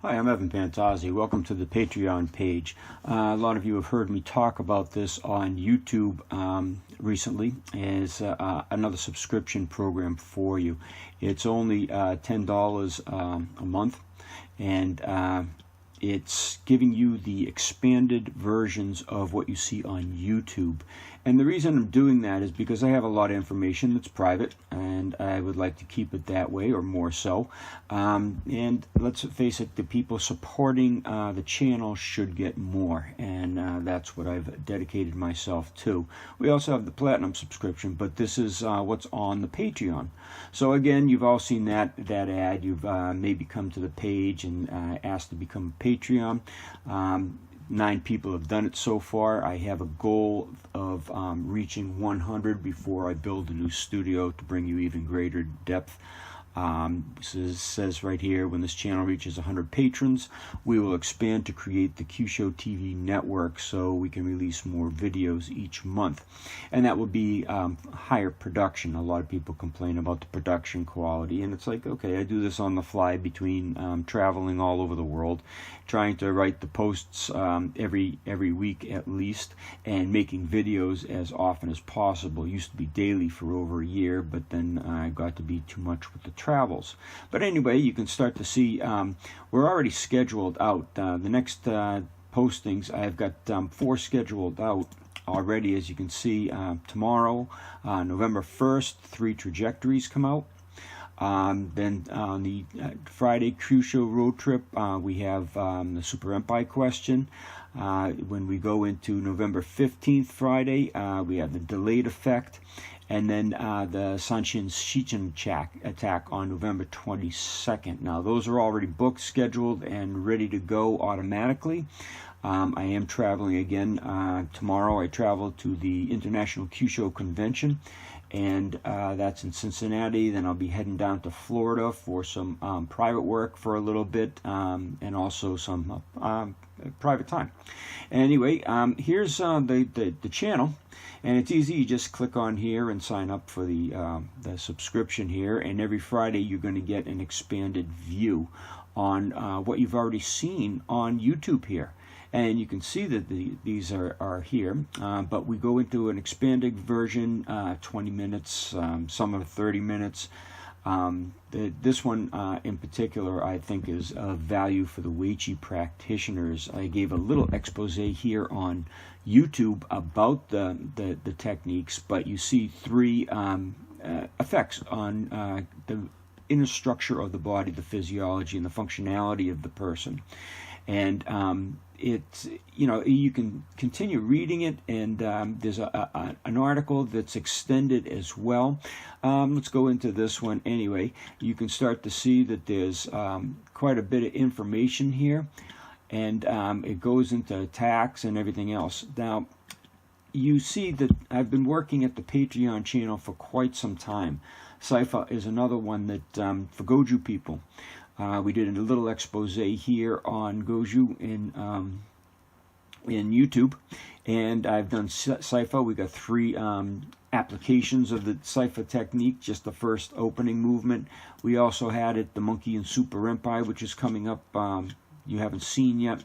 Hi, I'm Evan Pantazi. Welcome to the Patreon page. A lot of you have heard me talk about this on YouTube recently as another subscription program for you. It's only $10 a month, and it's giving you the expanded versions of what you see on YouTube. And the reason I'm doing that is because I have a lot of information that's private, and I would like to keep it that way, or more so. And let's face it, the people supporting the channel should get more, and that's what I've dedicated myself to. We also have the Platinum subscription, but this is what's on the Patreon. So again, you've all seen that ad. You've maybe come to the page and asked to become a Patreon. 9 people have done it so far. I have a goal of reaching 100 before I build a new studio to bring you even greater depth. It says right here, when this channel reaches 100 patrons, we will expand to create the Kyusho TV network so we can release more videos each month. And that will be higher production. A lot of people complain about the production quality, and it's like, okay, I do this on the fly between traveling all over the world, trying to write the posts every week at least, and making videos as often as possible. It used to be daily for over a year, but then I got to be too much with the travels. But anyway, you can start to see we're already scheduled out. The next postings, I've got 4 scheduled out already. As you can see, tomorrow, November 1st, 3 trajectories come out. Then on the Friday Kyusho road trip, we have the Super Empire question. When we go into November 15th, Friday, we have the delayed effect. And then the Sanshin Shichen attack on November 22nd. Now, those are already booked, scheduled, and ready to go automatically. I am traveling again tomorrow. I travel to the International Kyusho Convention, and that's in Cincinnati. Then I'll be heading down to Florida for some private work for a little bit, and also some private time. Anyway, here's the channel. And it's easy. You just click on here and sign up for the subscription here. And every Friday you're going to get an expanded view on what you've already seen on YouTube here. And you can see that these are here. But we go into an expanded version, 20 minutes, some are 30 minutes. This one in particular, I think, is of value for the Weichi practitioners. I gave a little expose here on YouTube about the techniques, but you see 3 effects on the inner structure of the body, the physiology, and the functionality of the person. And it's, you can continue reading it, and there's an article that's extended as well. Let's go into this one anyway. You can start to see that there's quite a bit of information here, and it goes into attacks and everything else. Now, you see that I've been working at the Patreon channel for quite some time. Cypher is another one that for Goju people. We did a little expose here on Goju in YouTube, and I've done Cypher. We got 3 applications of the Cypher technique, just the first opening movement. We also had it, the Monkey and Super Empire, which is coming up. You haven't seen yet,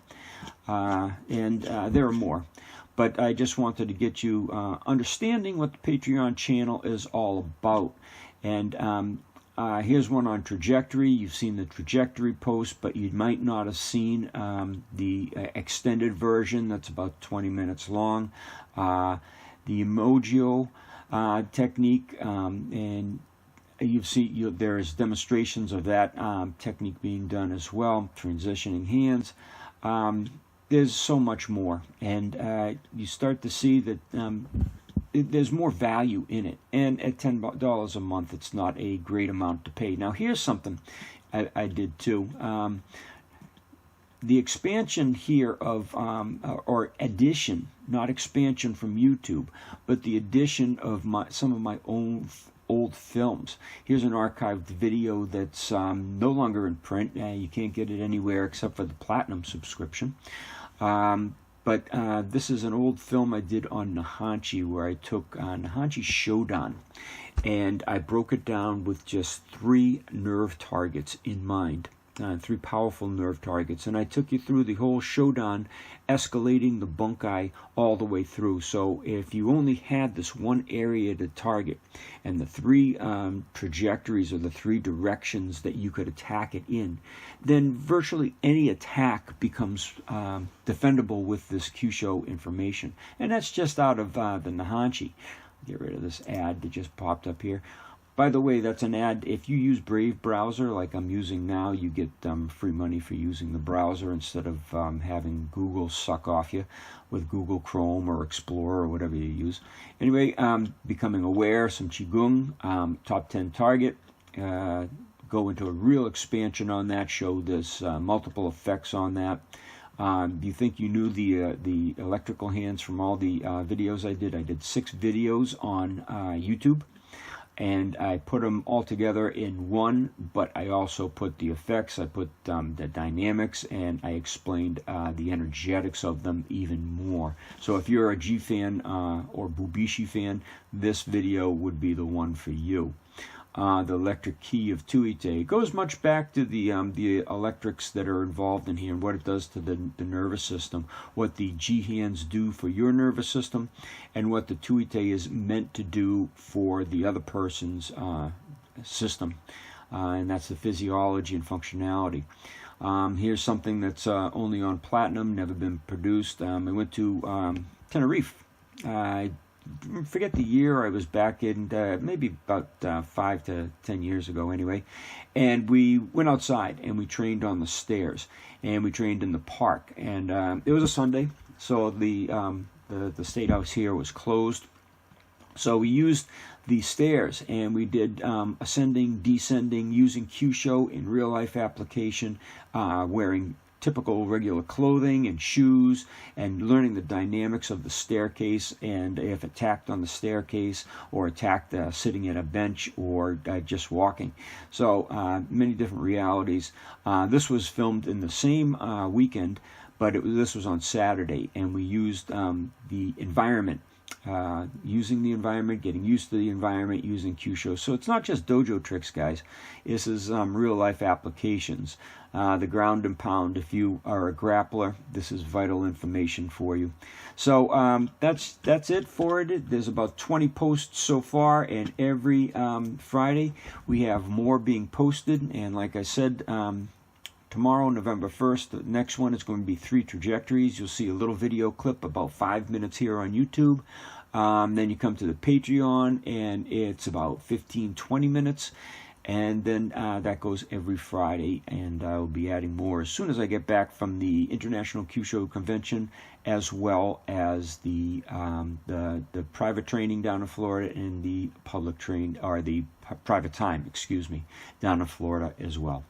and there are more. But I just wanted to get you understanding what the Patreon channel is all about. And here's one on trajectory. You've seen the trajectory post, but you might not have seen the extended version that's about 20 minutes long. The Emojio technique, and there's demonstrations of that technique being done as well, transitioning hands. There's so much more, and you start to see that there's more value in it, and at $10 a month, it's not a great amount to pay. Now, here's something I did too. The expansion here of, or addition, not expansion from YouTube, but the addition of some of my own old films. Here's an archived video that's no longer in print. You can't get it anywhere except for the Platinum subscription. But this is an old film I did on Nihonchi, where I took Nihonchi Shodan, and I broke it down with just 3 nerve targets in mind. three powerful nerve targets, and I took you through the whole shodan, escalating the bunkai all the way through. So if you only had this one area to target and the three trajectories or the three directions that you could attack it in, then virtually any attack becomes defendable with this Kyusho information. And that's just out of the Nihonchi. Get rid of this ad that just popped up here. By the way, that's an ad. If you use Brave browser like I'm using now, you get free money for using the browser instead of having Google suck off you with Google Chrome or Explorer or whatever you use. Anyway, becoming aware, some Qigong, top 10 target. Go into a real expansion on that, show this multiple effects on that. You think you knew the electrical hands from all the videos I did? I did 6 videos on YouTube. And I put them all together in one, but I also put the effects, I put the dynamics, and I explained the energetics of them even more. So if you're a G fan or Bubishi fan, this video would be the one for you. The electric key of Tuite goes much back to the electrics that are involved in here and what it does to the nervous system, what the G hands do for your nervous system, and what the Tuite is meant to do for the other person's system, and that's the physiology and functionality. Here's something that's only on platinum, never been produced. I went to Tenerife. I forget the year. I was back in maybe about 5 to 10 years ago anyway, and we went outside and we trained on the stairs and we trained in the park, and it was a Sunday, so the state house here was closed, so we used the stairs and we did ascending, descending, using Kyusho in real life application, wearing typical regular clothing and shoes, and learning the dynamics of the staircase, and if attacked on the staircase or attacked sitting at a bench or just walking. So many different realities. This was filmed in the same weekend, but this was on Saturday, and we used the environment. Using the environment, getting used to the environment, using Kyusho. So it's not just dojo tricks, guys. This is real life applications. The ground and pound. If you are a grappler, this is vital information for you. So that's it for it. There's about 20 posts so far, and every Friday we have more being posted. And like I said, tomorrow, November 1st, the next one is going to be 3 trajectories. You'll see a little video clip, about 5 minutes here on YouTube. Then you come to the Patreon, and it's about 15-20 minutes. And then that goes every Friday, and I'll be adding more as soon as I get back from the International Kyusho Convention, as well as the private training down in Florida and the public train, or the private time, excuse me, down in Florida as well.